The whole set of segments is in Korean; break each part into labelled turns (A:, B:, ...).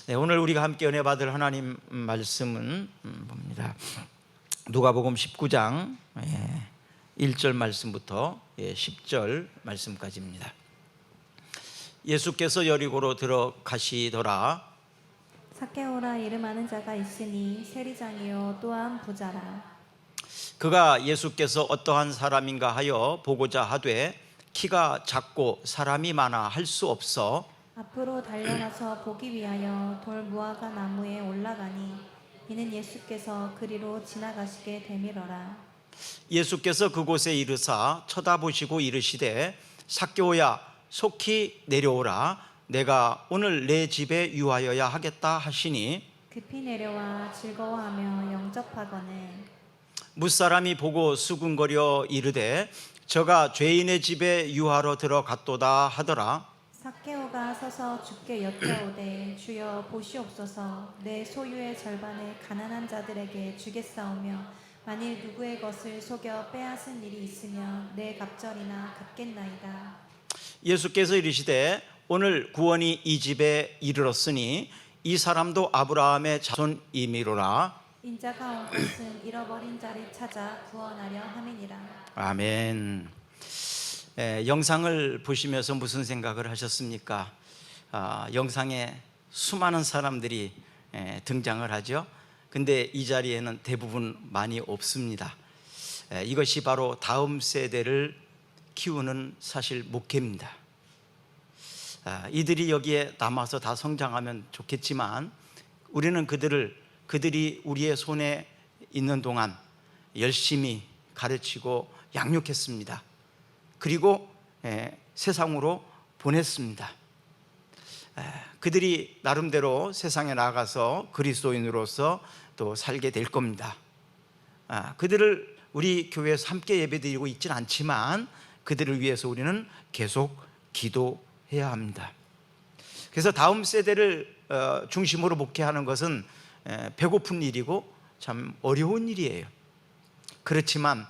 A: 네, 오늘 우리가 함께 은혜 받을 하나님 말씀은 봅니다. 누가복음 19장 1절 말씀부터 10절 말씀까지입니다. 예수께서 여리고로 들어가시더라.
B: 삭개오라 이름하는 자가 있으니 세리장이요 또한 부자라.
A: 그가 예수께서 어떠한 사람인가 하여 보고자 하되 키가 작고 사람이 많아 할 수 없어
B: 앞으로 달려가서 보기 위하여 돌 무화과 나무에 올라가니 이는 예수께서 그리로 지나가시게 되밀어라.
A: 예수께서 그곳에 이르사 쳐다보시고 이르시되 삭개오야 속히 내려오라. 내가 오늘 내 집에 유하여야 하겠다 하시니
B: 급히 내려와 즐거워하며 영접하거늘.
A: 무사람이 보고 수군거려 이르되 저가 죄인의 집에 유하러 들어갔도다 하더라.
B: 삭개오가 서서 주께 여짜오되 주여 보시옵소서 내 소유의 절반을 가난한 자들에게 주겠사오며 만일 누구의 것을 속여 빼앗은 일이 있으면 내 갑절이나 갚겠나이다.
A: 예수께서 이르시되 오늘 구원이 이 집에 이르렀으니 이 사람도 아브라함의 자손이미로라.
B: 인자가 온 것은 잃어버린 자를 찾아 구원하려 함이니라.
A: 아멘. 영상을 보시면서 무슨 생각을 하셨습니까? 영상에 수많은 사람들이 등장을 하죠. 근데 이 자리에는 대부분 많이 없습니다. 이것이 바로 다음 세대를 키우는 사실 목회입니다. 이들이 여기에 남아서 다 성장하면 좋겠지만 우리는 그들이 우리의 손에 있는 동안 열심히 가르치고 양육했습니다. 그리고 세상으로 보냈습니다. 그들이 나름대로 세상에 나가서 그리스도인으로서 또 살게 될 겁니다. 그들을 우리 교회에서 함께 예배드리고 있지는 않지만 그들을 위해서 우리는 계속 기도해야 합니다. 그래서 다음 세대를 중심으로 목회하는 것은 배고픈 일이고 참 어려운 일이에요. 그렇지만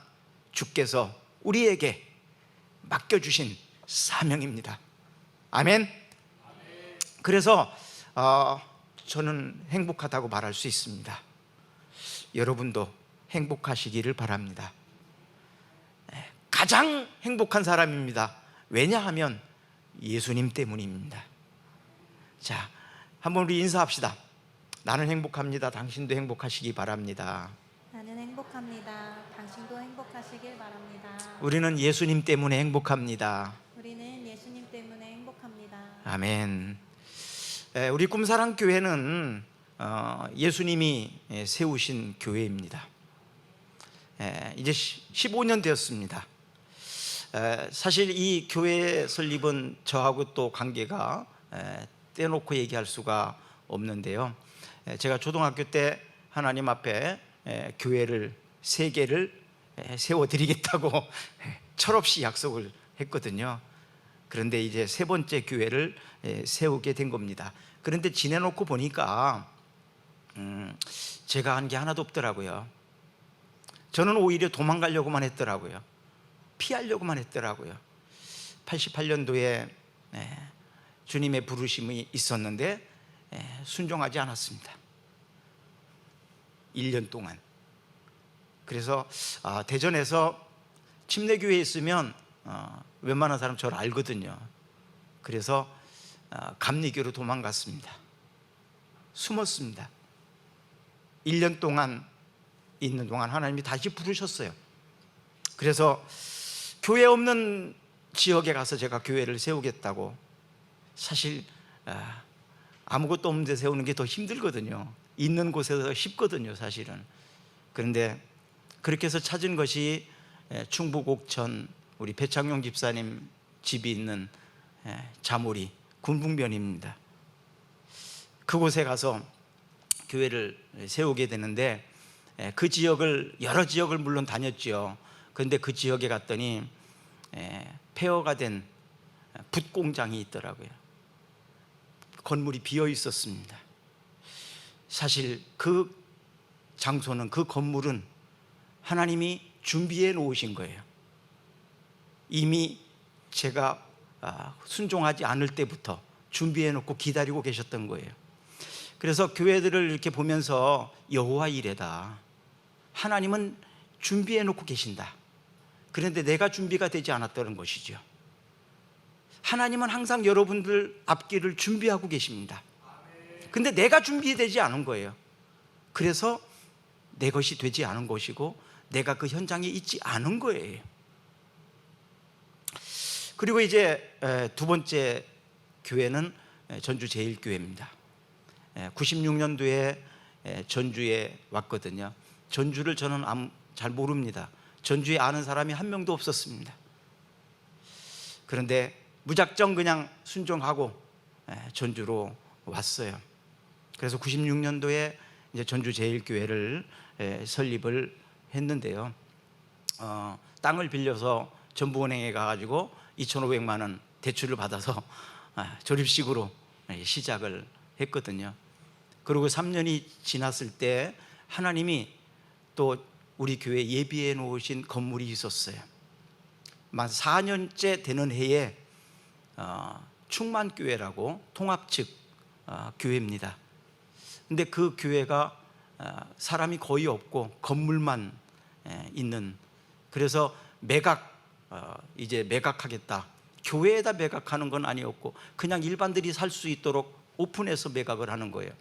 A: 주께서 우리에게 맡겨주신 사명입니다. 아멘. 그래서 저는 행복하다고 말할 수 있습니다. 여러분도 행복하시기를 바랍니다. 가장 행복한 사람입니다. 왜냐하면 예수님 때문입니다. 자, 한번 우리 인사합시다. 나는 행복합니다. 당신도 행복하시기 바랍니다.
B: 나는 행복합니다. 당신도 행복하시길 바랍니다.
A: 우리는 예수님 때문에 행복합니다.
B: 우리는 예수님 때문에 행복합니다.
A: 아멘. 우리 꿈사랑교회는 예수님이 세우신 교회입니다. 이제 15년 되었습니다. 사실 이 교회 설립은 저하고 또 관계가 떼놓고 얘기할 수가 없는데요. 제가 초등학교 때 하나님 앞에 교회를 3개를 세워드리겠다고 철없이 약속을 했거든요. 그런데 이제 3번째 교회를 세우게 된 겁니다. 그런데 지내놓고 보니까 제가 한 게 하나도 없더라고요. 저는 오히려 도망가려고만 했더라고요. 피하려고만 했더라고요. 88년도에 주님의 부르심이 있었는데 순종하지 않았습니다. 1년 동안. 그래서 대전에서 침례교회에 있으면 웬만한 사람 저를 알거든요. 그래서 감리교로 도망갔습니다. 숨었습니다. 1년 동안 있는 동안 하나님이 다시 부르셨어요. 그래서 교회 없는 지역에 가서 제가 교회를 세우겠다고. 사실 아무것도 없는 데 세우는 게 더 힘들거든요. 있는 곳에서 쉽거든요, 사실은. 그런데 그렇게 해서 찾은 것이 충북 옥천 우리 배창용 집사님 집이 있는 자모리 군북면입니다. 그곳에 가서 교회를 세우게 되는데 그 지역을 여러 지역을 물론 다녔죠. 그런데 그 지역에 갔더니 폐허가 된 붓공장이 있더라고요. 건물이 비어 있었습니다. 사실 그 장소는, 그 건물은 하나님이 준비해 놓으신 거예요. 이미 제가 순종하지 않을 때부터 준비해 놓고 기다리고 계셨던 거예요. 그래서 교회들을 이렇게 보면서 여호와 이레다, 하나님은 준비해 놓고 계신다. 그런데 내가 준비가 되지 않았다는 것이죠. 하나님은 항상 여러분들 앞길을 준비하고 계십니다. 근데 내가 준비되지 않은 거예요. 그래서 내 것이 되지 않은 것이고 내가 그 현장에 있지 않은 거예요. 그리고 이제 두 번째 교회는 전주 제일교회입니다. 96년도에 전주에 왔거든요. 전주를 저는 잘 모릅니다. 전주에 아는 사람이 한 명도 없었습니다. 그런데 무작정 그냥 순종하고 전주로 왔어요. 그래서 96년도에 이제 전주 제일교회를 설립을 했는데요. 땅을 빌려서 전부은행에 가가지고 2,500만 원 대출을 받아서 조립식으로 시작을 했거든요. 그리고 3년이 지났을 때 하나님이 또 우리 교회에 예비해 놓으신 건물이 있었어요. 만 4년째 되는 해에 충만교회라고 통합측 교회입니다. 근데 그 교회가 사람이 거의 없고 건물만 있는, 그래서 이제 매각하겠다. 교회에다 매각하는 건 아니었고 그냥 일반들이 살 수 있도록 오픈해서 매각을 하는 거예요.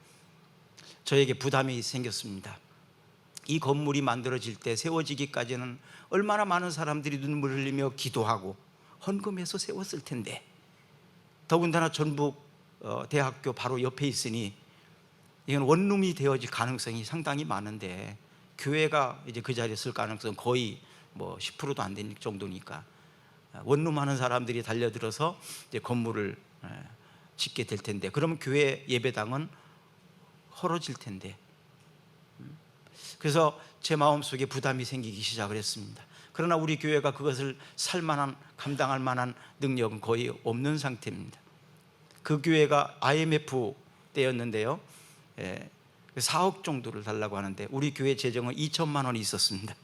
A: 저에게 부담이 생겼습니다. 이 건물이 만들어질 때, 세워지기까지는 얼마나 많은 사람들이 눈물을 흘리며 기도하고 헌금해서 세웠을 텐데, 더군다나 전북 대학교 바로 옆에 있으니 이건 원룸이 되어질 가능성이 상당히 많은데, 교회가 이제 그 자리에 쓸 가능성은 거의 10%도 안 되는 정도니까 원룸 하는 사람들이 달려들어서 이제 건물을 짓게 될 텐데, 그러면 교회 예배당은 헐어질 텐데, 그래서 제 마음속에 부담이 생기기 시작을 했습니다. 그러나 우리 교회가 그것을 살만한, 감당할 만한 능력은 거의 없는 상태입니다. 그 교회가 IMF 때였는데요, 4억 정도를 달라고 하는데 우리 교회 재정은 2천만 원이 있었습니다.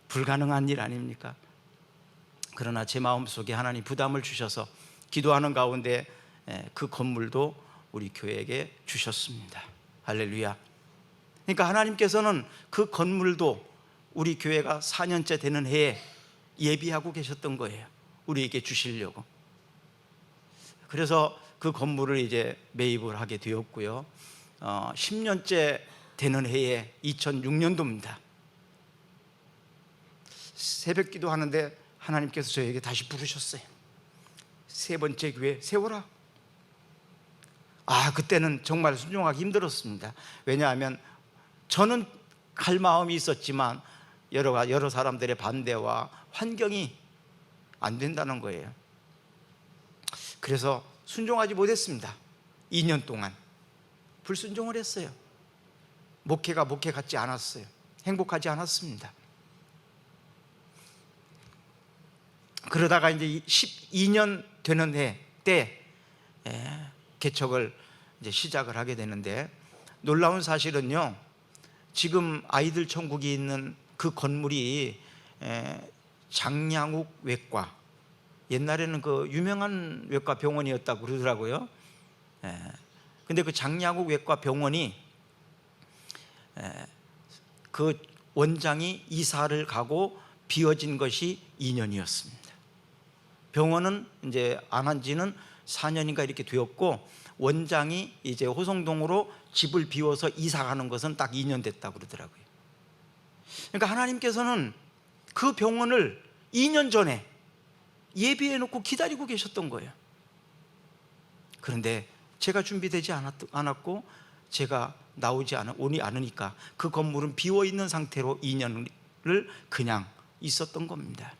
A: 불가능한 일 아닙니까? 그러나 제 마음속에 하나님 부담을 주셔서 기도하는 가운데 그 건물도 우리 교회에게 주셨습니다. 할렐루야. 그러니까 하나님께서는 그 건물도 우리 교회가 4년째 되는 해에 예비하고 계셨던 거예요. 우리에게 주시려고. 그래서 그 건물을 이제 매입을 하게 되었고요. 10년째 되는 해에 2006년도입니다. 새벽 기도 하는데 하나님께서 저에게 다시 부르셨어요. 세 번째 교회 세워라. 그때는 정말 순종하기 힘들었습니다. 왜냐하면 저는 갈 마음이 있었지만 여러 사람들의 반대와 환경이 안 된다는 거예요. 그래서 순종하지 못했습니다. 2년 동안 불순종을 했어요. 목회가 목회 같지 않았어요. 행복하지 않았습니다. 그러다가 이제 12년 되는 해 때 개척을 이제 시작을 하게 되는데, 놀라운 사실은요, 지금 아이들 천국이 있는 그 건물이 장량욱 외과, 옛날에는 그 유명한 외과 병원이었다고 그러더라고요. 근데 그 장량욱 외과 병원이 그 원장이 이사를 가고 비어진 것이 2년이었습니다. 병원은 이제 안 한 지는 4년인가 이렇게 되었고, 원장이 이제 호성동으로 집을 비워서 이사 가는 것은 딱 2년 됐다고 그러더라고요. 그러니까 하나님께서는 그 병원을 2년 전에 예비해 놓고 기다리고 계셨던 거예요. 그런데 제가 준비되지 않았고 제가 오지 않으니까 그 건물은 비워 있는 상태로 2년을 그냥 있었던 겁니다.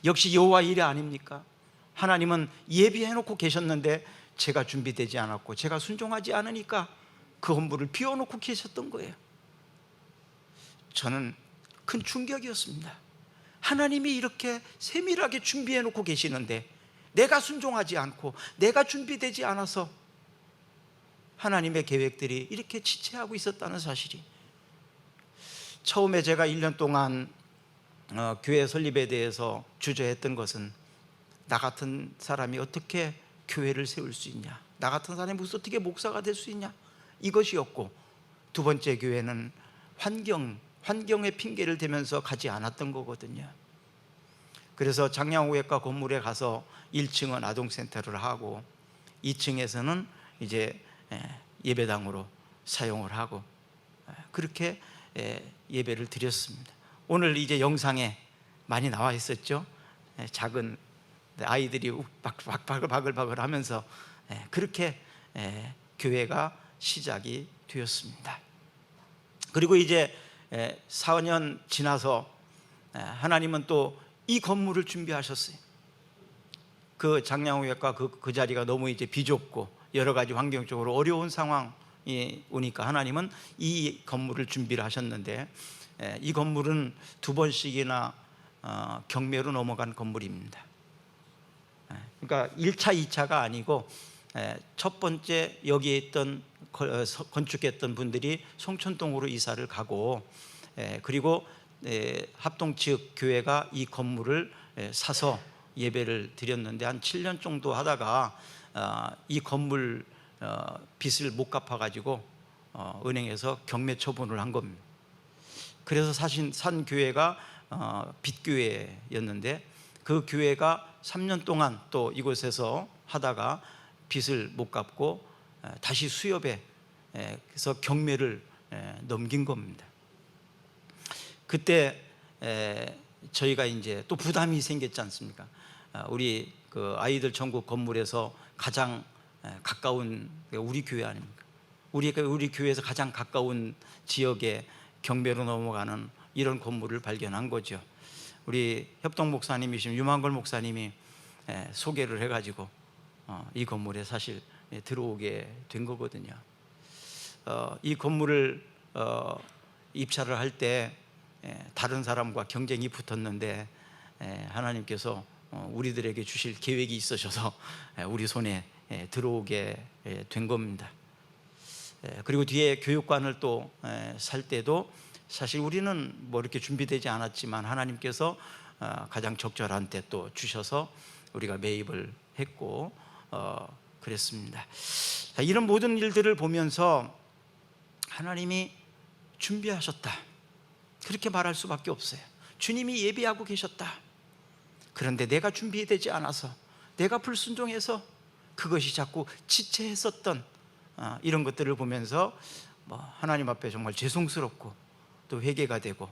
A: 역시 여호와 일이 아닙니까? 하나님은 예비해 놓고 계셨는데 제가 준비되지 않았고 제가 순종하지 않으니까 그 건물을 비워 놓고 계셨던 거예요. 저는 큰 충격이었습니다. 하나님이 이렇게 세밀하게 준비해 놓고 계시는데 내가 순종하지 않고 내가 준비되지 않아서 하나님의 계획들이 이렇게 지체하고 있었다는 사실이, 처음에 제가 1년 동안 교회 설립에 대해서 주저했던 것은 나 같은 사람이 어떻게 교회를 세울 수 있냐, 나 같은 사람이 무슨 어떻게 목사가 될 수 있냐, 이것이었고, 두 번째 교회는 환경의 핑계를 대면서 가지 않았던 거거든요. 그래서 장양후외과 건물에 가서 1층은 아동센터를 하고 2층에서는 이제 예배당으로 사용을 하고 그렇게 예배를 드렸습니다. 오늘 이제 영상에 많이 나와 있었죠. 작은 아이들이 바글바글 하면서 그렇게 교회가 시작이 되었습니다. 그리고 이제 4년 지나서 하나님은 또 이 건물을 준비하셨어요. 그 장양후외과 그 자리가 너무 이제 비좁고 여러 가지 환경적으로 어려운 상황이 오니까 하나님은 이 건물을 준비를 하셨는데, 이 건물은 2번씩이나 경매로 넘어간 건물입니다. 그러니까 1차, 2차가 아니고 첫 번째 여기에 있던 건축했던 분들이 송천동으로 이사를 가고, 그리고 합동 지역 교회가 이 건물을 사서 예배를 드렸는데 한 7년 정도 하다가 이 건물 빚을 못 갚아가지고 은행에서 경매 처분을 한 겁니다. 그래서 산 교회가 빚교회였는데, 그 교회가 3년 동안 또 이곳에서 하다가 빚을 못 갚고 다시 수협에 그래서 경매를 넘긴 겁니다. 그때 저희가 이제 또 부담이 생겼지 않습니까? 우리 그 아이들 전국 건물에서 가장 가까운 우리 교회 아닙니까? 우리 교회에서 가장 가까운 지역에 경매로 넘어가는 이런 건물을 발견한 거죠. 우리 협동 목사님이신 유만걸 목사님이 소개를 해가지고 이 건물에 사실 들어오게 된 거거든요. 이 건물을 입찰을 할 때 다른 사람과 경쟁이 붙었는데 하나님께서 우리들에게 주실 계획이 있으셔서 우리 손에 들어오게 된 겁니다. 그리고 뒤에 교육관을 또 살 때도 사실 우리는 뭐 이렇게 준비되지 않았지만 하나님께서 가장 적절한 때 또 주셔서 우리가 매입을 했고 그랬습니다. 자, 이런 모든 일들을 보면서 하나님이 준비하셨다, 그렇게 말할 수밖에 없어요. 주님이 예비하고 계셨다. 그런데 내가 준비되지 않아서, 내가 불순종해서 그것이 자꾸 지체했었던 이런 것들을 보면서 하나님 앞에 정말 죄송스럽고 또 회개가 되고,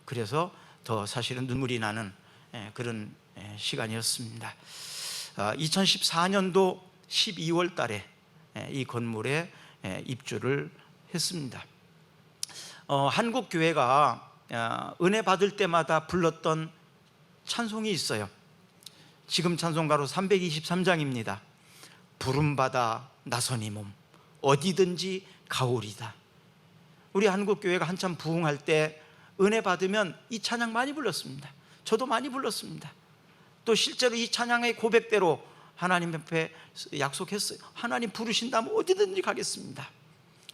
A: 그래서 더 사실은 눈물이 나는 그런 시간이었습니다. 2014년도 12월 달에 이 건물에 입주를 했습니다. 한국 교회가 은혜 받을 때마다 불렀던 찬송이 있어요. 지금 찬송가로 323장입니다. 부름받아 나선이 몸 어디든지 가오리다. 우리 한국 교회가 한참 부흥할 때 은혜 받으면 이 찬양 많이 불렀습니다. 저도 많이 불렀습니다. 또 실제로 이 찬양의 고백대로 하나님 앞에 약속했어요. 하나님 부르신다면 어디든지 가겠습니다.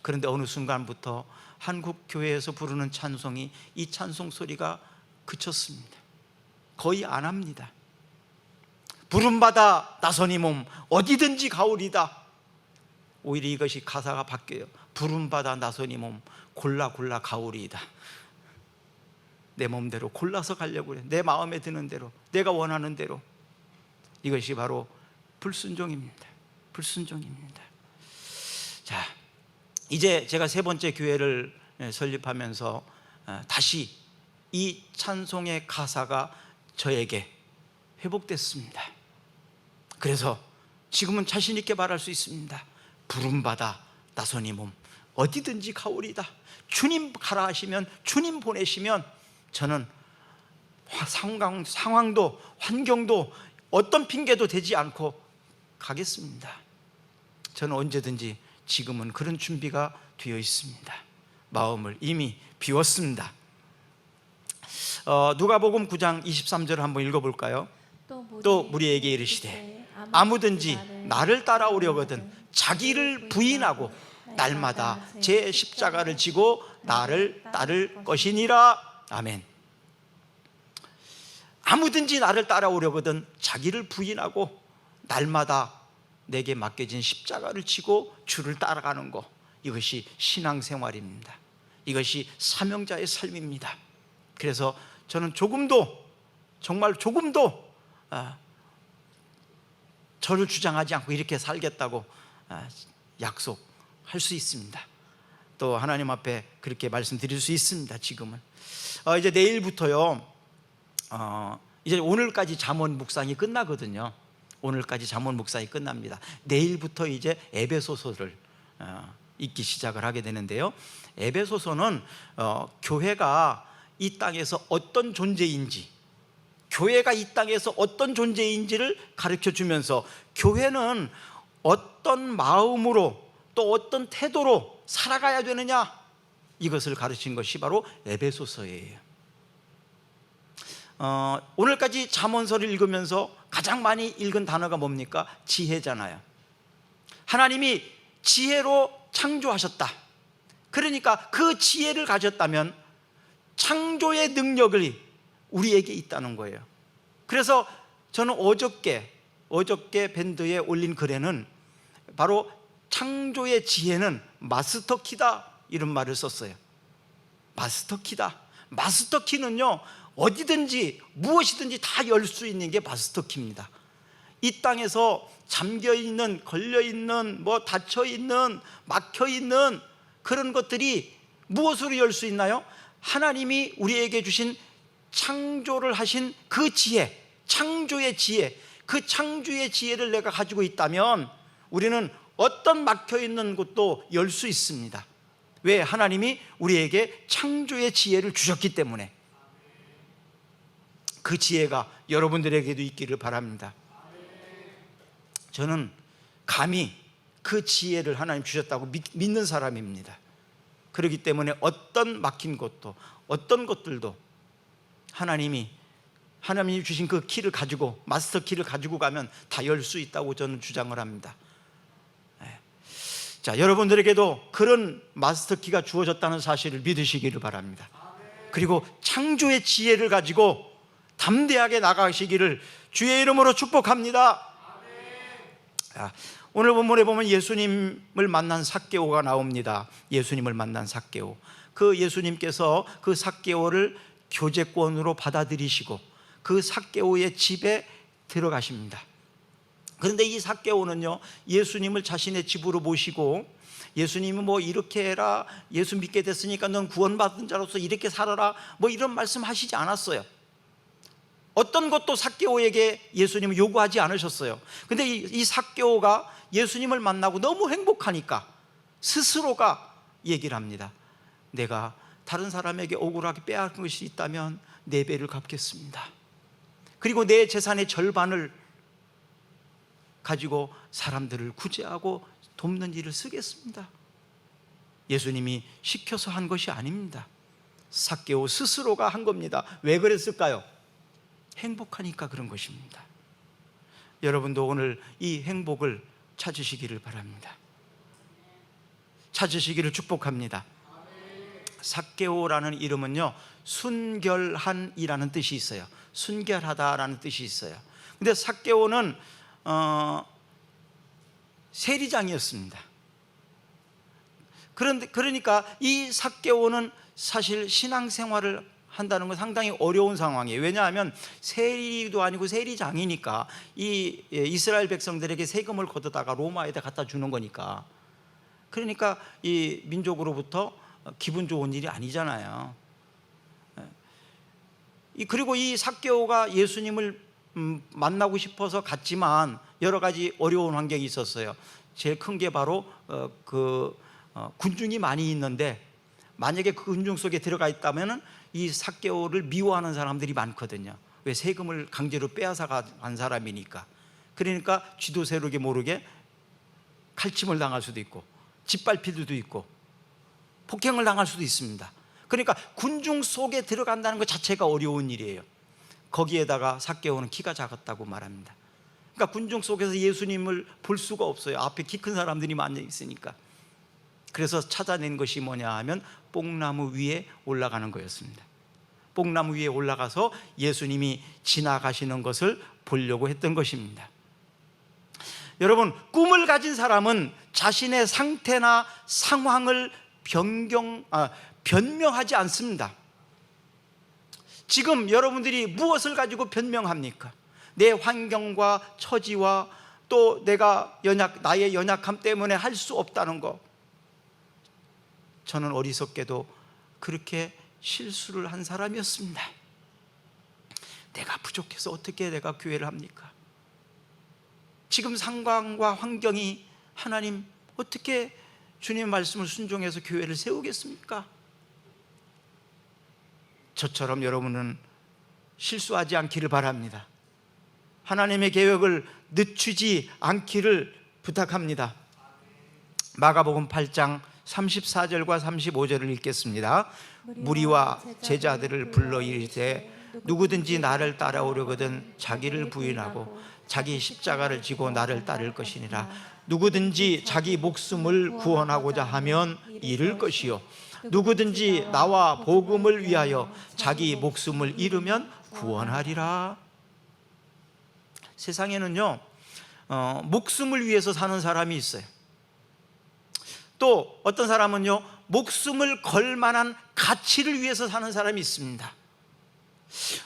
A: 그런데 어느 순간부터 한국 교회에서 부르는 찬송이, 이 찬송 소리가 그쳤습니다. 거의 안 합니다. 부름받아 나선이 몸 어디든지 가오리다. 오히려 이것이 가사가 바뀌어요. 부름받아 나선이 몸 골라 가오리이다. 내 몸대로 골라서 가려고 그래. 내 마음에 드는 대로, 내가 원하는 대로. 이것이 바로 불순종입니다. 불순종입니다. 자, 이제 제가 세 번째 교회를 설립하면서 다시 이 찬송의 가사가 저에게 회복됐습니다. 그래서 지금은 자신 있게 말할 수 있습니다. 부름받아 나선이 몸 어디든지 가오리다. 주님 가라 하시면, 주님 보내시면 저는 상황도 환경도 어떤 핑계도 되지 않고 가겠습니다. 저는 언제든지 지금은 그런 준비가 되어 있습니다. 마음을 이미 비웠습니다. 누가복음 9장 23절을 한번 읽어볼까요? 또 무리에게 이르시되 아무든지 나를 따라오려거든 자기를 부인하고 날마다 제 십자가를 지고 나를 따를 것이니라. 아멘. 아무든지 나를 따라오려거든 자기를 부인하고 날마다 내게 맡겨진 십자가를 지고 주를 따라가는 것, 이것이 신앙생활입니다. 이것이 사명자의 삶입니다. 그래서 저는 정말 조금도 저를 주장하지 않고 이렇게 살겠다고 약속할 수 있습니다. 또 하나님 앞에 그렇게 말씀드릴 수 있습니다. 지금은 이제 내일부터요, 이제 오늘까지 잠언 묵상이 끝나거든요. 오늘까지 잠언 묵상이 끝납니다. 내일부터 이제 에베소서를 읽기 시작을 하게 되는데요, 에베소서는 교회가 이 땅에서 어떤 존재인지, 교회가 이 땅에서 어떤 존재인지를 가르쳐 주면서 교회는 어떤 마음으로 또 어떤 태도로 살아가야 되느냐, 이것을 가르친 것이 바로 에베소서예요. 오늘까지 잠언서를 읽으면서 가장 많이 읽은 단어가 뭡니까? 지혜잖아요. 하나님이 지혜로 창조하셨다. 그러니까 그 지혜를 가졌다면 창조의 능력이 우리에게 있다는 거예요. 그래서 저는 어저께 밴드에 올린 글에는 바로 창조의 지혜는 마스터키다, 이런 말을 썼어요. 마스터키다. 마스터키는요, 어디든지 무엇이든지 다 열 수 있는 게 마스터키입니다. 이 땅에서 잠겨있는, 걸려있는, 닫혀있는, 막혀있는 그런 것들이 무엇으로 열 수 있나요? 하나님이 우리에게 주신 창조를 하신 그 지혜, 창조의 지혜, 그 창조의 지혜를 내가 가지고 있다면 우리는 어떤 막혀있는 곳도 열 수 있습니다. 왜? 하나님이 우리에게 창조의 지혜를 주셨기 때문에. 그 지혜가 여러분들에게도 있기를 바랍니다. 저는 감히 그 지혜를 하나님 주셨다고 믿는 사람입니다. 그렇기 때문에 어떤 막힌 것도, 어떤 것들도 하나님이 주신 그 키를 가지고, 마스터 키를 가지고 가면 다 열 수 있다고 저는 주장을 합니다. 자, 여러분들에게도 그런 마스터 키가 주어졌다는 사실을 믿으시기를 바랍니다. 그리고 창조의 지혜를 가지고 담대하게 나가시기를 주의 이름으로 축복합니다. 오늘 본문에 보면 예수님을 만난 삭개오가 나옵니다. 예수님을 만난 삭개오. 그 예수님께서 그 삭개오를 교제권으로 받아들이시고 그 삭개오의 집에 들어가십니다. 그런데 이 삭개오는요, 예수님을 자신의 집으로 모시고 예수님은 이렇게 해라, 예수 믿게 됐으니까 넌 구원받은 자로서 이렇게 살아라, 이런 말씀 하시지 않았어요. 어떤 것도 삭개오에게 예수님은 요구하지 않으셨어요. 근데 이 삭개오가 예수님을 만나고 너무 행복하니까 스스로가 얘기를 합니다. 내가 다른 사람에게 억울하게 빼앗은 것이 있다면 4배를 갚겠습니다. 그리고 내 재산의 절반을 가지고 사람들을 구제하고 돕는 일을 쓰겠습니다. 예수님이 시켜서 한 것이 아닙니다. 삭개오 스스로가 한 겁니다. 왜 그랬을까요? 행복하니까 그런 것입니다. 여러분도 오늘 이 행복을 찾으시기를 바랍니다. 찾으시기를 축복합니다. 삭개오라는 이름은요, 순결한이라는 뜻이 있어요. 순결하다라는 뜻이 있어요. 근데 삭개오는 세리장이었습니다. 그러니까 이 삭개오는 사실 신앙생활을 한다는 건 상당히 어려운 상황이에요. 왜냐하면 세리도 아니고 세리장이니까 이 이스라엘 백성들에게 세금을 걷어다가 로마에다 갖다 주는 거니까, 그러니까 이 민족으로부터 기분 좋은 일이 아니잖아요. 그리고 이 삭개오가 예수님을 만나고 싶어서 갔지만 여러 가지 어려운 환경이 있었어요. 제일 큰 게 바로 군중이 많이 있는데, 만약에 그 군중 속에 들어가 있다면 이 삭개오를 미워하는 사람들이 많거든요. 왜? 세금을 강제로 빼앗아 간 사람이니까. 그러니까 쥐도 새르게 모르게 칼침을 당할 수도 있고 짓밟힐 수도 있고 폭행을 당할 수도 있습니다. 그러니까 군중 속에 들어간다는 것 자체가 어려운 일이에요. 거기에다가 삭개오는 키가 작았다고 말합니다. 그러니까 군중 속에서 예수님을 볼 수가 없어요. 앞에 키 큰 사람들이 많이 있으니까. 그래서 찾아낸 것이 뭐냐 하면 뽕나무 위에 올라가는 거였습니다. 뽕나무 위에 올라가서 예수님이 지나가시는 것을 보려고 했던 것입니다. 여러분, 꿈을 가진 사람은 자신의 상태나 상황을 변명하지 않습니다. 지금 여러분들이 무엇을 가지고 변명합니까? 내 환경과 처지와 또 나의 연약함 때문에 할 수 없다는 거. 저는 어리석게도 그렇게 실수를 한 사람이었습니다. 내가 부족해서 어떻게 내가 교회를 합니까? 지금 상황과 환경이, 하나님 어떻게 주님의 말씀을 순종해서 교회를 세우겠습니까? 저처럼 여러분은 실수하지 않기를 바랍니다. 하나님의 계획을 늦추지 않기를 부탁합니다. 마가복음 8장 34절과 35절을 읽겠습니다. 무리와 제자들을 불러 이르되 누구든지 나를 따라오려거든 자기를 부인하고 자기 십자가를 지고 나를 따를 것이니라. 누구든지 자기 목숨을 구원하고자 하면 잃을 것이요 누구든지 나와 복음을 위하여 자기 목숨을 잃으면 구원하리라. 세상에는요, 목숨을 위해서 사는 사람이 있어요. 또 어떤 사람은요, 목숨을 걸 만한 가치를 위해서 사는 사람이 있습니다.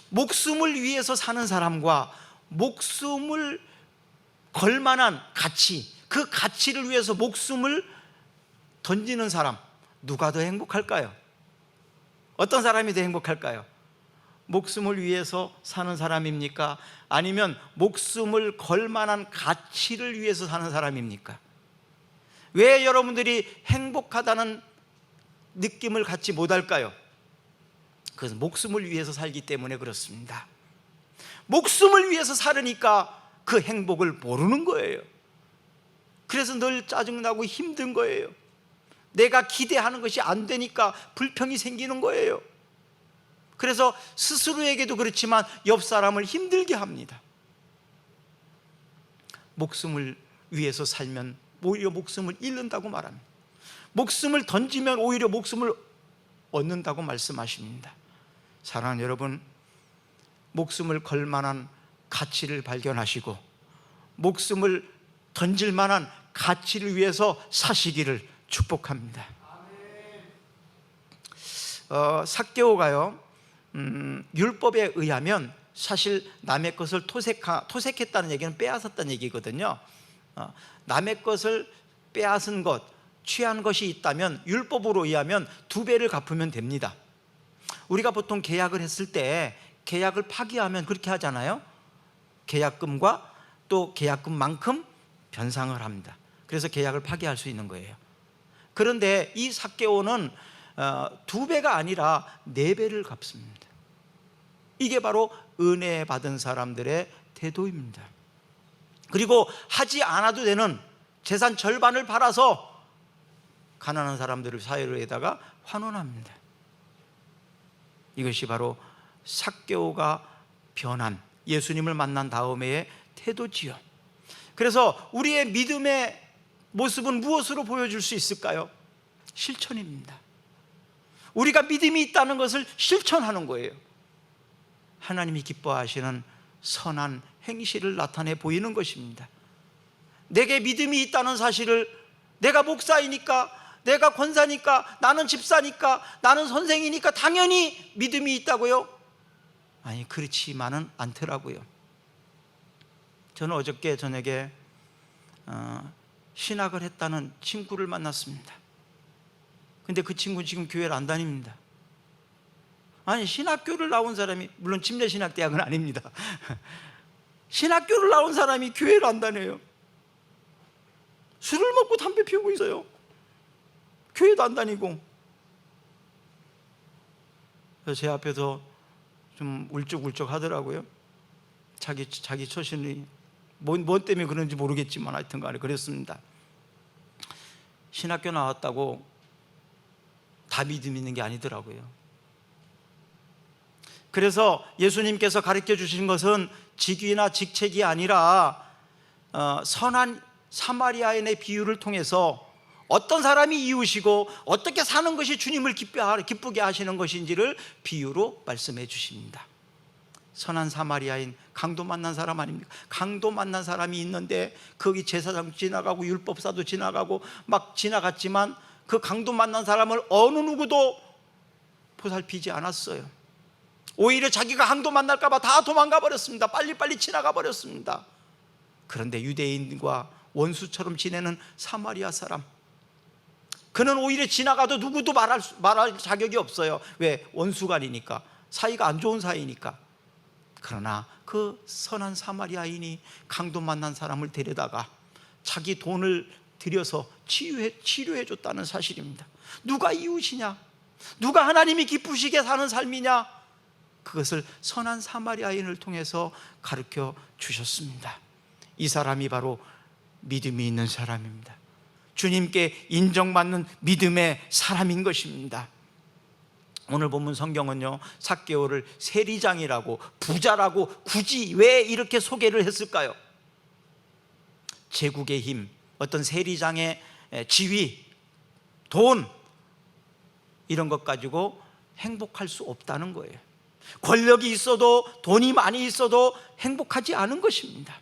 A: 목숨을 위해서 사는 사람과 목숨을 걸 만한 가치, 그 가치를 위해서 목숨을 던지는 사람, 누가 더 행복할까요? 어떤 사람이 더 행복할까요? 목숨을 위해서 사는 사람입니까? 아니면 목숨을 걸 만한 가치를 위해서 사는 사람입니까? 왜 여러분들이 행복하다는 느낌을 갖지 못할까요? 그것은 목숨을 위해서 살기 때문에 그렇습니다. 목숨을 위해서 살으니까 그 행복을 모르는 거예요. 그래서 늘 짜증나고 힘든 거예요. 내가 기대하는 것이 안 되니까 불평이 생기는 거예요. 그래서 스스로에게도 그렇지만 옆 사람을 힘들게 합니다. 목숨을 위해서 살면 오히려 목숨을 잃는다고 말합니다. 목숨을 던지면 오히려 목숨을 얻는다고 말씀하십니다. 사랑하는 여러분, 목숨을 걸 만한 가치를 발견하시고 목숨을 던질 만한 가치를 위해서 사시기를 축복합니다. 삭개오가요, 율법에 의하면 사실 남의 것을 토색했다는 얘기는 빼앗았다는 얘기거든요. 남의 것을 빼앗은 것, 취한 것이 있다면 율법으로 의하면 2배를 갚으면 됩니다. 우리가 보통 계약을 했을 때 계약을 파기하면 그렇게 하잖아요. 계약금과 또 계약금만큼 변상을 합니다. 그래서 계약을 파기할 수 있는 거예요. 그런데 이 삭개오는 2배가 아니라 4배를 갚습니다. 이게 바로 은혜 받은 사람들의 태도입니다. 그리고 하지 않아도 되는 재산 절반을 팔아서 가난한 사람들을 사회로에다가 환원합니다. 이것이 바로 삭개오가 변한, 예수님을 만난 다음에의 태도지요. 그래서 우리의 믿음의 모습은 무엇으로 보여줄 수 있을까요? 실천입니다. 우리가 믿음이 있다는 것을 실천하는 거예요. 하나님이 기뻐하시는 선한 행실을 나타내 보이는 것입니다. 내게 믿음이 있다는 사실을, 내가 목사이니까, 내가 권사니까, 나는 집사니까, 나는 선생이니까 당연히 믿음이 있다고요? 아니, 그렇지만은 않더라고요. 저는 어저께 저녁에 신학을 했다는 친구를 만났습니다. 근데 그 친구는 지금 교회를 안 다닙니다. 아니, 신학교를 나온 사람이, 물론 침례신학대학은 아닙니다. 신학교를 나온 사람이 교회를 안 다녀요. 술을 먹고 담배 피우고 있어요. 교회도 안 다니고. 그래서 제 앞에서 좀 울적울적 하더라고요. 자기 처신이 뭔 때문에 그런지 모르겠지만 하여튼 간에 그랬습니다. 신학교 나왔다고 다 믿음 있는 게 아니더라고요. 그래서 예수님께서 가르쳐 주신 것은 직위나 직책이 아니라 선한 사마리아인의 비유를 통해서 어떤 사람이 이웃이고 어떻게 사는 것이 주님을 기쁘게 하시는 것인지를 비유로 말씀해 주십니다. 선한 사마리아인 강도 만난 사람 아닙니까? 강도 만난 사람이 있는데 거기 제사장 지나가고 율법사도 지나가고 막 지나갔지만 그 강도 만난 사람을 어느 누구도 보살피지 않았어요. 오히려 자기가 강도 만날까 봐 다 도망가 버렸습니다. 빨리빨리 지나가 버렸습니다. 그런데 유대인과 원수처럼 지내는 사마리아 사람, 그는 오히려 지나가도 누구도 말할 자격이 없어요. 왜? 원수간이니까, 사이가 안 좋은 사이니까. 그러나 그 선한 사마리아인이 강도 만난 사람을 데려다가 자기 돈을 들여서 치료해 줬다는 사실입니다. 누가 이웃이냐? 누가 하나님이 기쁘시게 사는 삶이냐? 그것을 선한 사마리아인을 통해서 가르쳐 주셨습니다. 이 사람이 바로 믿음이 있는 사람입니다. 주님께 인정받는 믿음의 사람인 것입니다. 오늘 본문 성경은요, 삭개오를 세리장이라고, 부자라고 굳이 왜 이렇게 소개를 했을까요? 제국의 힘, 어떤 세리장의 지위, 돈, 이런 것 가지고 행복할 수 없다는 거예요. 권력이 있어도, 돈이 많이 있어도 행복하지 않은 것입니다.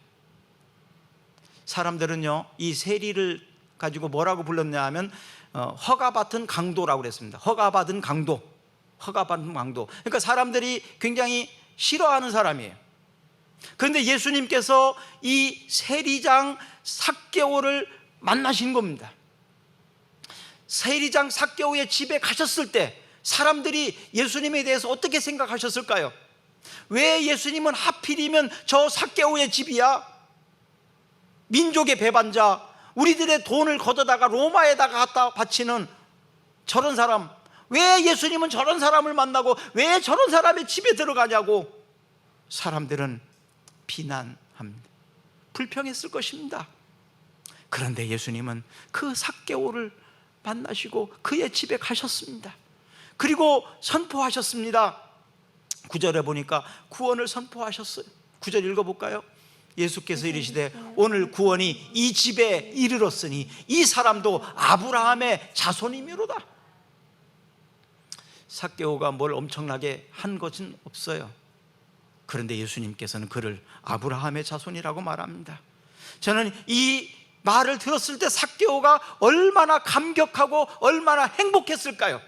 A: 사람들은요, 이 세리를 가지고 뭐라고 불렀냐 하면 허가받은 강도라고 그랬습니다. 허가받은 강도. 그러니까 사람들이 굉장히 싫어하는 사람이에요. 그런데 예수님께서 이 세리장 삭개오를 만나신 겁니다. 세리장 삭개오의 집에 가셨을 때 사람들이 예수님에 대해서 어떻게 생각하셨을까요? 왜 예수님은 하필이면 저 삭개오의 집이야? 민족의 배반자, 우리들의 돈을 걷어다가 로마에다가 갖다 바치는 저런 사람, 왜 예수님은 저런 사람을 만나고 왜 저런 사람의 집에 들어가냐고 사람들은 비난합니다. 불평했을 것입니다. 그런데 예수님은 그 삭개오를 만나시고 그의 집에 가셨습니다. 그리고 선포하셨습니다. 9절에 보니까 구원을 선포하셨어요. 9절 읽어볼까요? 예수께서 이르시되 오늘 구원이 이 집에 이르렀으니 이 사람도 아브라함의 자손이미로다. 삭개오가 뭘 엄청나게 한 것은 없어요. 그런데 예수님께서는 그를 아브라함의 자손이라고 말합니다. 저는 이 말을 들었을 때 삭개오가 얼마나 감격하고 얼마나 행복했을까요?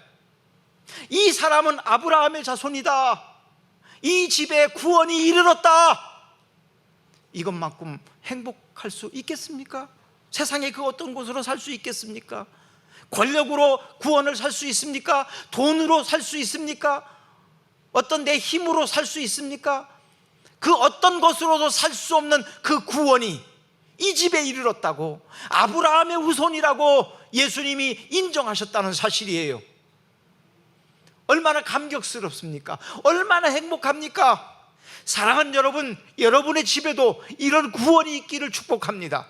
A: 이 사람은 아브라함의 자손이다. 이 집에 구원이 이르렀다. 이것만큼 행복할 수 있겠습니까? 세상에 그 어떤 곳으로 살 수 있겠습니까? 권력으로 구원을 살 수 있습니까? 돈으로 살 수 있습니까? 어떤 내 힘으로 살 수 있습니까? 그 어떤 것으로도 살 수 없는 그 구원이 이 집에 이르렀다고, 아브라함의 후손이라고 예수님이 인정하셨다는 사실이에요. 얼마나 감격스럽습니까? 얼마나 행복합니까? 사랑하는 여러분, 여러분의 집에도 이런 구원이 있기를 축복합니다.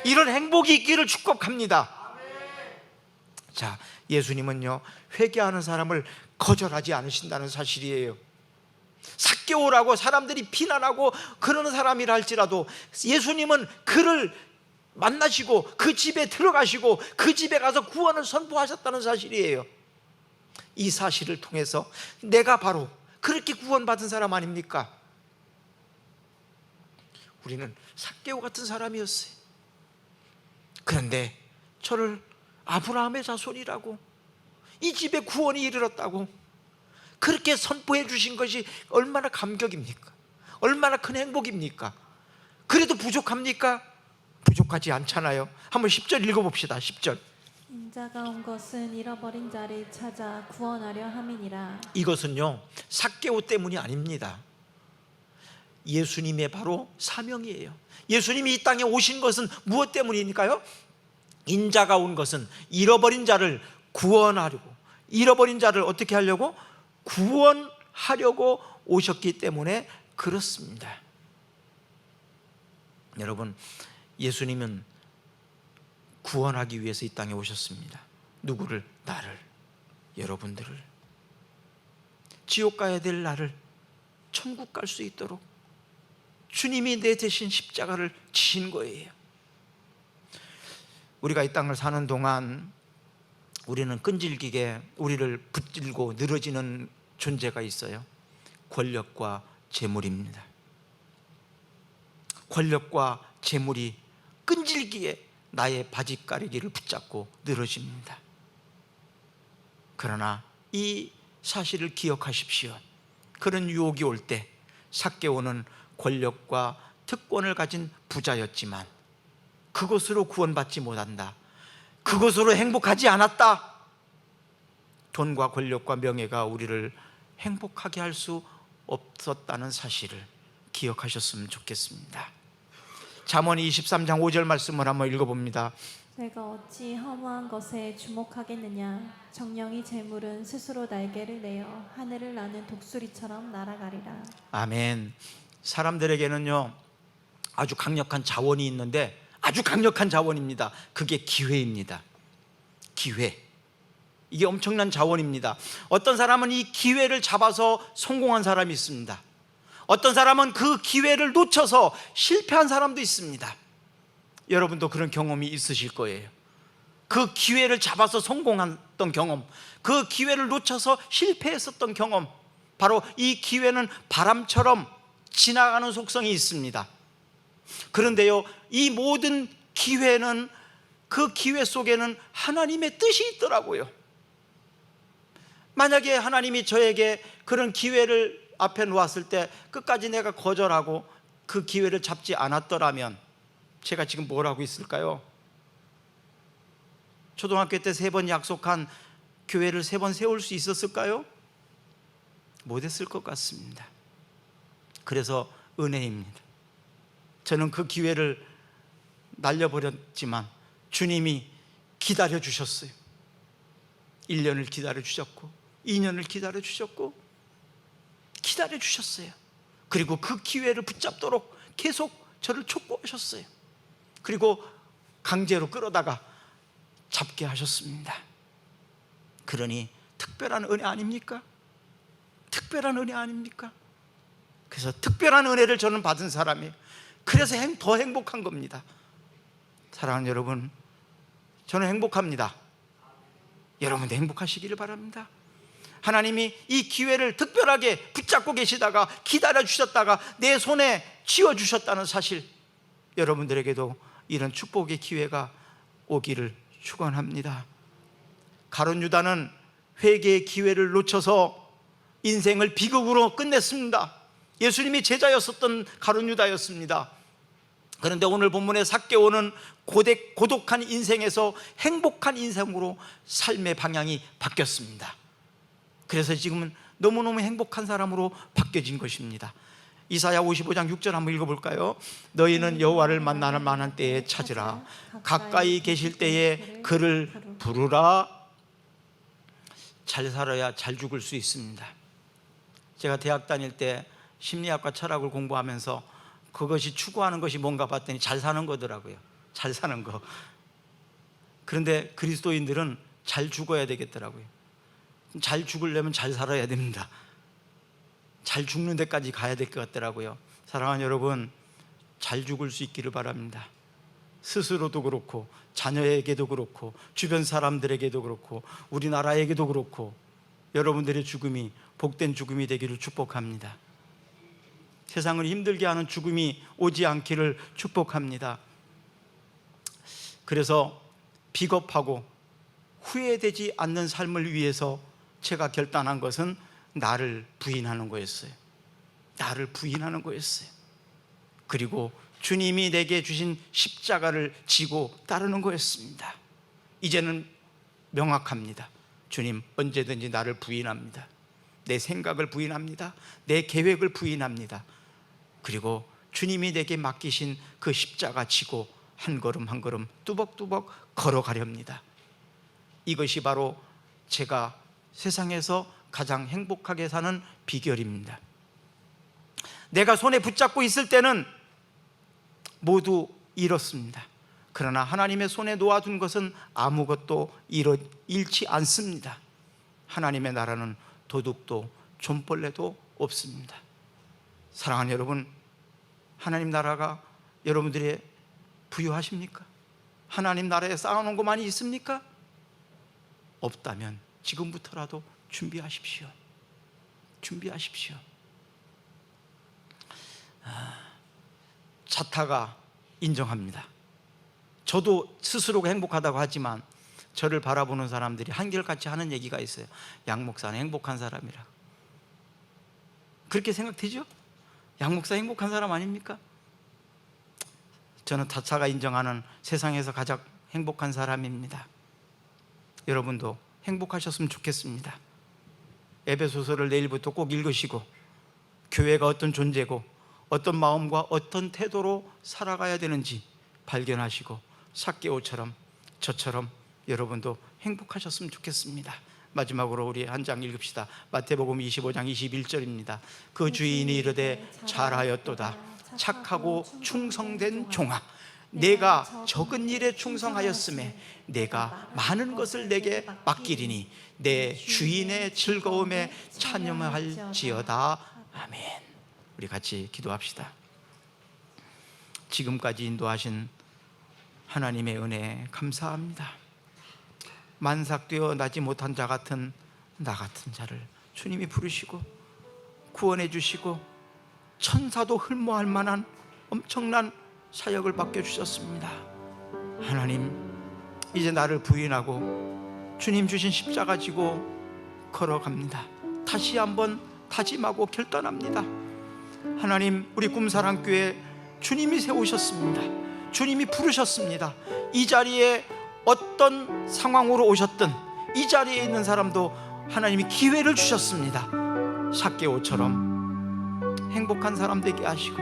A: 이런 행복이 있기를 축복합니다. 자, 예수님은요, 회개하는 사람을 거절하지 않으신다는 사실이에요. 삭개오라고 사람들이 비난하고 그러는 사람이라 할지라도 예수님은 그를 만나시고 그 집에 들어가시고 그 집에 가서 구원을 선포하셨다는 사실이에요. 이 사실을 통해서 내가 바로 그렇게 구원받은 사람 아닙니까? 우리는 삭개오 같은 사람이었어요. 그런데 저를 아브라함의 자손이라고, 이 집에 구원이 이르렀다고 그렇게 선포해 주신 것이 얼마나 감격입니까? 얼마나 큰 행복입니까? 그래도 부족합니까? 부족하지 않잖아요. 한번 10절 읽어봅시다. 10절.
B: 인자가 온 것은 잃어버린 자를 찾아 구원하려 함이니라.
A: 이것은요, 삭개오 때문이 아닙니다. 예수님의 바로 사명이에요. 예수님이 이 땅에 오신 것은 무엇 때문이니까요? 인자가 온 것은 잃어버린 자를 구원하려고, 잃어버린 자를 어떻게 하려고? 구원하려고 오셨기 때문에 그렇습니다. 여러분, 예수님은 구원하기 위해서 이 땅에 오셨습니다. 누구를? 나를, 여러분들을. 지옥 가야 될 나를 천국 갈 수 있도록 주님이 내 대신 십자가를 지신 거예요. 우리가 이 땅을 사는 동안 우리는 끈질기게 우리를 붙들고 늘어지는 존재가 있어요. 권력과 재물입니다. 권력과 재물이 끈질기게 나의 바지가르기를 붙잡고 늘어집니다. 그러나 이 사실을 기억하십시오. 그런 유혹이 올 때 삭개오는 권력과 특권을 가진 부자였지만 그것으로 구원받지 못한다, 그것으로 행복하지 않았다. 돈과 권력과 명예가 우리를 행복하게 할 수 없었다는 사실을 기억하셨으면 좋겠습니다. 잠언 23장 5절 말씀을 한번 읽어봅니다.
B: 내가 어찌 허무한 것에 주목하겠느냐. 정령이 재물은 스스로 날개를 내어 하늘을 나는 독수리처럼 날아가리라.
A: 아멘. 사람들에게는요 아주 강력한 자원이 있는데, 아주 강력한 자원입니다. 그게 기회입니다. 기회. 이게 엄청난 자원입니다. 어떤 사람은 이 기회를 잡아서 성공한 사람이 있습니다. 어떤 사람은 그 기회를 놓쳐서 실패한 사람도 있습니다. 여러분도 그런 경험이 있으실 거예요. 그 기회를 잡아서 성공했던 경험, 그 기회를 놓쳐서 실패했었던 경험, 바로 이 기회는 바람처럼 지나가는 속성이 있습니다. 그런데요, 이 모든 기회는, 그 기회 속에는 하나님의 뜻이 있더라고요. 만약에 하나님이 저에게 그런 기회를 앞에 놓았을 때 끝까지 내가 거절하고 그 기회를 잡지 않았더라면 제가 지금 뭘 하고 있을까요? 초등학교 때 3번 약속한 교회를 3번 세울 수 있었을까요? 못했을 것 같습니다. 그래서 은혜입니다. 저는 그 기회를 날려버렸지만 주님이 기다려주셨어요. 1년을 기다려주셨고 2년을 기다려주셨고 기다려주셨어요. 그리고 그 기회를 붙잡도록 계속 저를 촉구하셨어요. 그리고 강제로 끌어다가 잡게 하셨습니다. 그러니 특별한 은혜 아닙니까? 특별한 은혜 아닙니까? 그래서 특별한 은혜를 저는 받은 사람이에요. 그래서 더 행복한 겁니다. 사랑하는 여러분, 저는 행복합니다. 여러분도 행복하시기를 바랍니다. 하나님이 이 기회를 특별하게 붙잡고 계시다가 기다려주셨다가 내 손에 쥐어주셨다는 사실, 여러분들에게도 이런 축복의 기회가 오기를 축원합니다. 가룟 유다는 회개의 기회를 놓쳐서 인생을 비극으로 끝냈습니다. 예수님이 제자였었던 가룟 유다였습니다. 그런데 오늘 본문의 삭개오는 고독한 인생에서 행복한 인생으로 삶의 방향이 바뀌었습니다. 그래서 지금은 너무너무 행복한 사람으로 바뀌어진 것입니다. 이사야 55장 6절 한번 읽어볼까요? 너희는 여호와를 만나는 만한 때에 찾으라. 가까이 계실 때에 그를 부르라. 잘 살아야 잘 죽을 수 있습니다. 제가 대학 다닐 때 심리학과 철학을 공부하면서 그것이 추구하는 것이 뭔가 봤더니 잘 사는 거더라고요. 잘 사는 거. 그런데 그리스도인들은 잘 죽어야 되겠더라고요. 잘 죽으려면 잘 살아야 됩니다. 잘 죽는 데까지 가야 될 것 같더라고요. 사랑하는 여러분, 잘 죽을 수 있기를 바랍니다. 스스로도 그렇고 자녀에게도 그렇고 주변 사람들에게도 그렇고 우리나라에게도 그렇고 여러분들의 죽음이 복된 죽음이 되기를 축복합니다. 세상을 힘들게 하는 죽음이 오지 않기를 축복합니다. 그래서 비겁하고 후회되지 않는 삶을 위해서 제가 결단한 것은 나를 부인하는 거였어요. 나를 부인하는 거였어요. 그리고 주님이 내게 주신 십자가를 지고 따르는 거였습니다. 이제는 명확합니다. 주님, 언제든지 나를 부인합니다. 내 생각을 부인합니다. 내 계획을 부인합니다. 그리고 주님이 내게 맡기신 그 십자가 지고 한 걸음 한 걸음 뚜벅뚜벅 걸어가렵니다. 이것이 바로 제가 세상에서 가장 행복하게 사는 비결입니다. 내가 손에 붙잡고 있을 때는 모두 잃었습니다. 그러나 하나님의 손에 놓아둔 것은 아무것도 잃지 않습니다. 하나님의 나라는 도둑도 존벌레도 없습니다. 사랑하는 여러분, 하나님 나라가 여러분들이 부유하십니까? 하나님 나라에 쌓아놓은 거 많이 있습니까? 없다면 지금부터라도 준비하십시오. 준비하십시오. 차타가 인정합니다. 저도 스스로가 행복하다고 하지만 저를 바라보는 사람들이 한결같이 하는 얘기가 있어요. 양 목사는 행복한 사람이라. 그렇게 생각되죠? 양 목사 행복한 사람 아닙니까? 저는 차차가 인정하는 세상에서 가장 행복한 사람입니다. 여러분도 행복하셨으면 좋겠습니다. 에베소서를 내일부터 꼭 읽으시고 교회가 어떤 존재고 어떤 마음과 어떤 태도로 살아가야 되는지 발견하시고 삭개오처럼 저처럼 여러분도 행복하셨으면 좋겠습니다. 마지막으로 우리 한 장 읽읍시다. 마태복음 25장 21절입니다. 그 주인이 이르되 잘하였도다 착하고 충성된 종아, 내가 적은 일에 충성하였음에 내가 많은 것을 내게 맡기리니 내 주인의 즐거움에 찬양할지어다. 아멘. 우리 같이 기도합시다. 지금까지 인도하신 하나님의 은혜에 감사합니다. 만삭되어 나지 못한 자 같은 나 같은 자를 주님이 부르시고 구원해 주시고 천사도 흠모할 만한 엄청난 사역을 맡겨주셨습니다. 하나님, 이제 나를 부인하고 주님 주신 십자가 지고 걸어갑니다. 다시 한번 다짐하고 결단합니다. 하나님, 우리 꿈사랑교회 주님이 세우셨습니다. 주님이 부르셨습니다. 이 자리에 어떤 상황으로 오셨든 이 자리에 있는 사람도 하나님이 기회를 주셨습니다. 삭개오처럼 행복한 사람 되게 하시고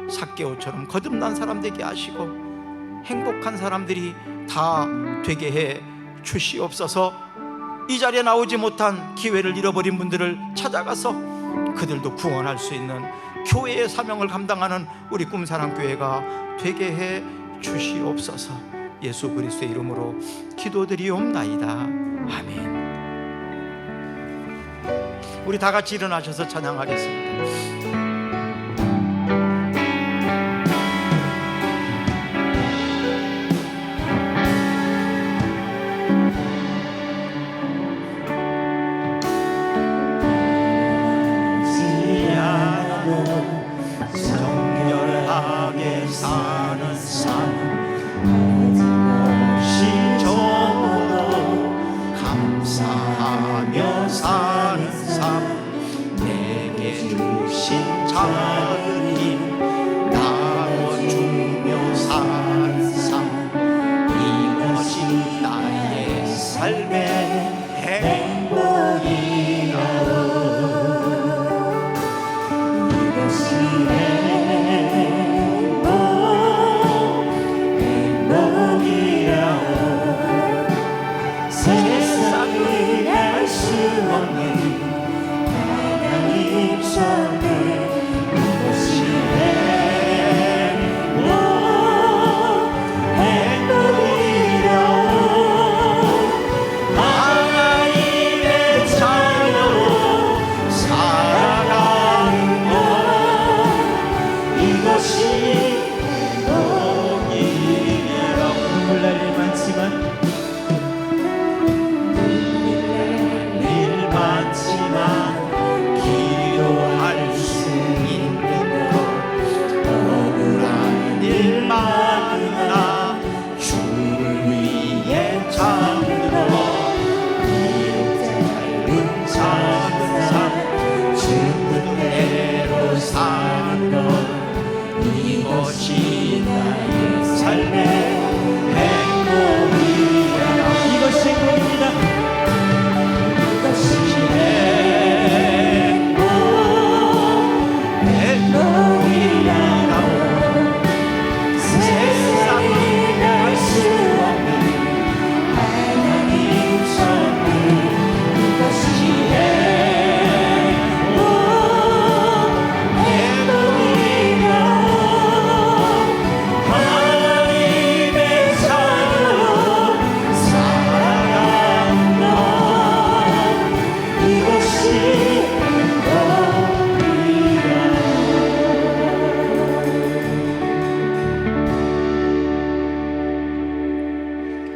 A: 삭개오처럼 거듭난 사람 되게 하시고 행복한 사람들이 다 되게 해 주시옵소서. 이 자리에 나오지 못한 기회를 잃어버린 분들을 찾아가서 그들도 구원할 수 있는 교회의 사명을 감당하는 우리 꿈사랑교회가 되게 해 주시옵소서. 예수 그리스도의 이름으로 기도드리옵나이다. 아멘. 우리 다 같이 일어나셔서 찬양하겠습니다. 정결하게 사는 삶 감사하며 사는 삶, 내게 주신 작은 힘 나눠주며 사는 삶, 이것이 나의 삶의 행복이라오. 이것이 행복이라오. 세상을 알 수 없는 하나님 손을 이것이 행복이라오. 하나님의 자녀로 살아가는 것, 이것이 행복이라오. 눈물 날 일 많지만 기도할 수 있는 것, 억울한 일 많으나 주를 위해 참는 것, 이렇게 짧은 삶 주는 대로 사는 것, 이것이 나의 삶의 행복이야. 이것이 행복입니다.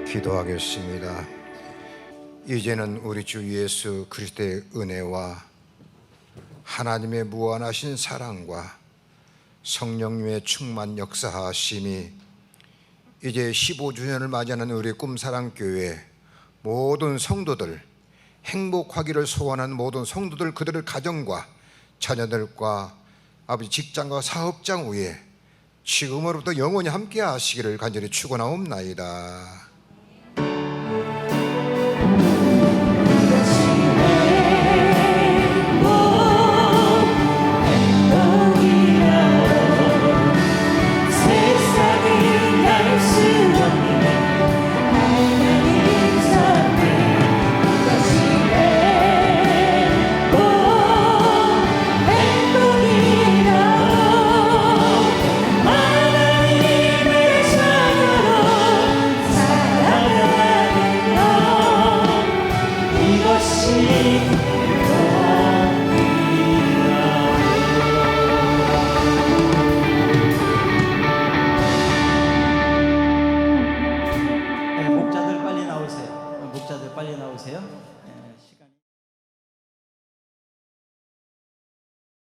C: 기도하겠습니다. 이제는 우리 주 예수 그리스도의 은혜와 하나님의 무한하신 사랑과 성령님의 충만 역사하심이 이제 15주년을 맞이하는 우리 꿈사랑교회 모든 성도들, 행복하기를 소원하는 모든 성도들, 그들의 가정과 자녀들과 아버지 직장과 사업장 위에 지금으로부터 영원히 함께 하시기를 간절히 축원하옵나이다.
A: 목자들 빨리 나오세요. 목자들 빨리 나오세요.